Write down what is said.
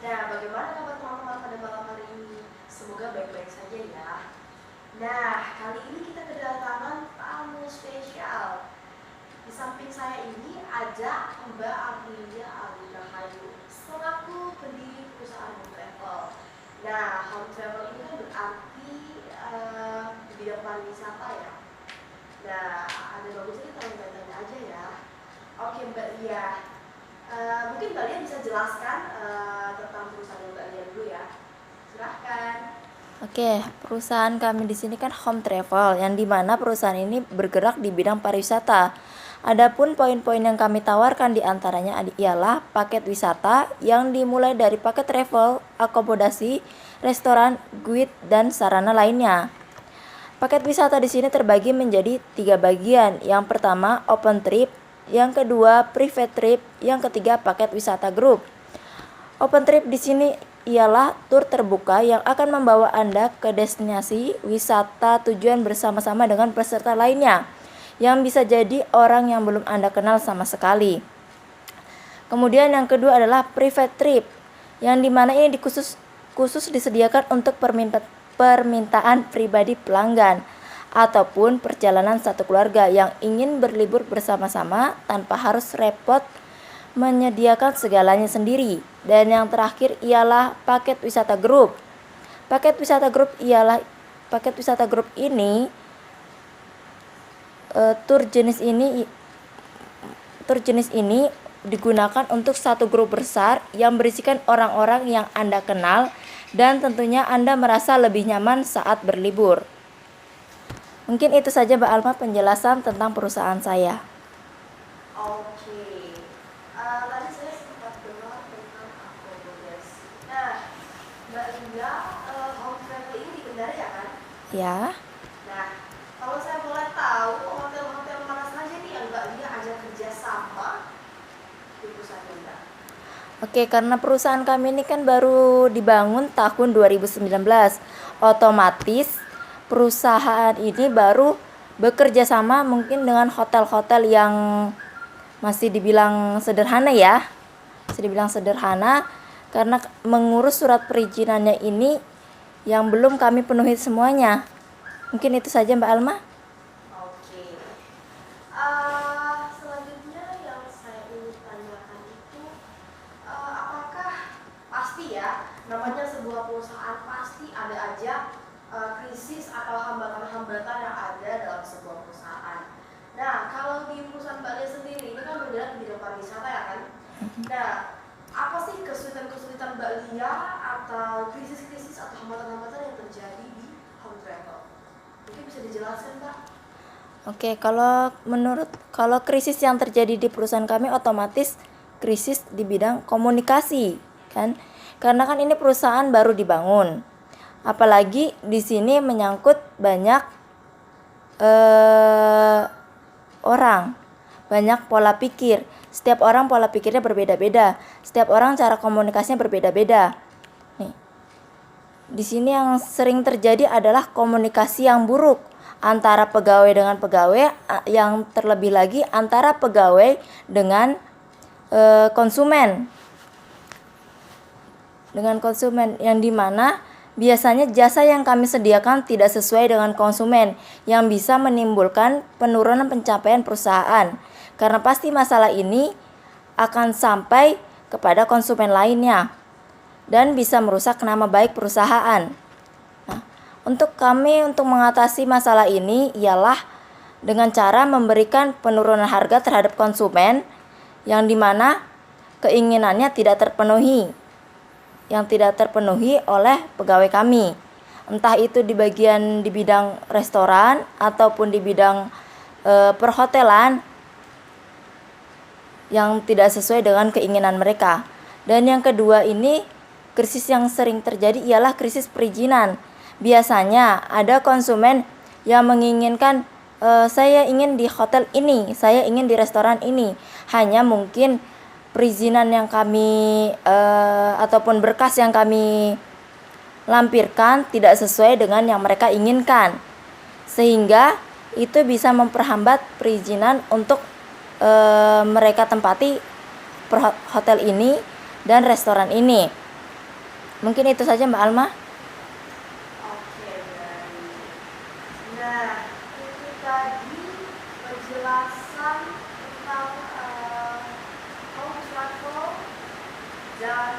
Nah, bagaimana kabar teman-teman pada malam hari ini? Semoga baik-baik saja ya. Nah, kali ini kita kedatangan tamu spesial. Di samping saya ini ada Mbak Aprilia Alina Hayu, selaku pendiri perusahaan Home Travel. Nah, Home Travel ini kan berarti di bidang pariwisata ya. Nah, ada bagusnya kita tanya aja ya. Oke Mbak Lia, mungkin Mbak Lia bisa jelaskan tentang perusahaan Mbak Lia dulu ya. Silahkan. Oke, perusahaan kami di sini kan Home Travel, yang dimana perusahaan ini bergerak di bidang pariwisata. Adapun poin-poin yang kami tawarkan diantaranya ialah paket wisata yang dimulai dari paket travel, akomodasi, restoran, guide, dan sarana lainnya. Paket wisata di sini terbagi menjadi 3 bagian. Yang pertama open trip, yang kedua private trip, yang ketiga paket wisata grup. Open trip di sini ialah tur terbuka yang akan membawa Anda ke destinasi wisata tujuan bersama-sama dengan peserta lainnya, yang bisa jadi orang yang belum Anda kenal sama sekali. Kemudian yang kedua adalah private trip, yang dimana ini khusus disediakan untuk permintaan pribadi pelanggan ataupun perjalanan satu keluarga yang ingin berlibur bersama-sama tanpa harus repot menyediakan segalanya sendiri. Dan yang terakhir ialah paket wisata grup. Paket wisata grup ini tur jenis ini digunakan untuk satu grup besar yang berisikan orang-orang yang Anda kenal dan tentunya Anda merasa lebih nyaman saat berlibur. Mungkin itu saja Mbak Alma penjelasan tentang perusahaan saya. Oke. Tadi saya sempat dengar tentang akomodasi. Nah, Mbak Lia, Home Travel ini di Kendari ya kan? Ya. Nah, kalau saya boleh tahu hotel-hotel mana saja nih yang Mbak Lia ajak kerja sama di perusahaan Mbak? Oke, karena perusahaan kami ini kan baru dibangun tahun 2019. Otomatis perusahaan ini baru bekerja sama mungkin dengan hotel-hotel yang masih dibilang sederhana ya. Masih dibilang sederhana karena mengurus surat perizinannya ini yang belum kami penuhi semuanya. Mungkin itu saja Mbak Alma. Oke. Selanjutnya yang saya ingin tanyakan itu, apakah pasti ya, namanya sebuah perusahaan pasti ada aja krisis atau hambatan-hambatan yang ada dalam sebuah perusahaan. Nah, kalau di perusahaan Mbak Lia sendiri ini kan bergerak di bidang pariwisata ya kan? Nah, apa sih kesulitan-kesulitan Mbak Lia atau krisis-krisis atau hambatan-hambatan yang terjadi di Home Travel? Mungkin bisa dijelaskan Mbak? Oke, kalau krisis yang terjadi di perusahaan kami otomatis krisis di bidang komunikasi, kan? Karena kan ini perusahaan baru dibangun. Apalagi di sini menyangkut banyak orang, banyak pola pikir. Setiap orang pola pikirnya berbeda-beda. Setiap orang cara komunikasinya berbeda-beda. Nih. Di sini yang sering terjadi adalah komunikasi yang buruk antara pegawai dengan pegawai, yang terlebih lagi antara pegawai dengan konsumen. Dengan konsumen yang dimana biasanya jasa yang kami sediakan tidak sesuai dengan konsumen, yang bisa menimbulkan penurunan pencapaian perusahaan. Karena pasti masalah ini akan sampai kepada konsumen lainnya dan bisa merusak nama baik perusahaan. Nah, untuk mengatasi masalah ini ialah dengan cara memberikan penurunan harga terhadap konsumen yang dimana keinginannya tidak terpenuhi oleh pegawai kami. Entah itu di bidang restoran ataupun di bidang perhotelan yang tidak sesuai dengan keinginan mereka. Dan yang kedua ini, krisis yang sering terjadi ialah krisis perizinan. Biasanya ada konsumen yang menginginkan saya ingin di hotel ini, saya ingin di restoran ini. Hanya mungkin perizinan yang kami ataupun berkas yang kami lampirkan tidak sesuai dengan yang mereka inginkan, sehingga itu bisa memperhambat perizinan untuk mereka tempati hotel ini dan restoran ini. Mungkin itu saja Mbak Alma. Oke, baik. Nah, itu tadi penjelasan tentang home travel dan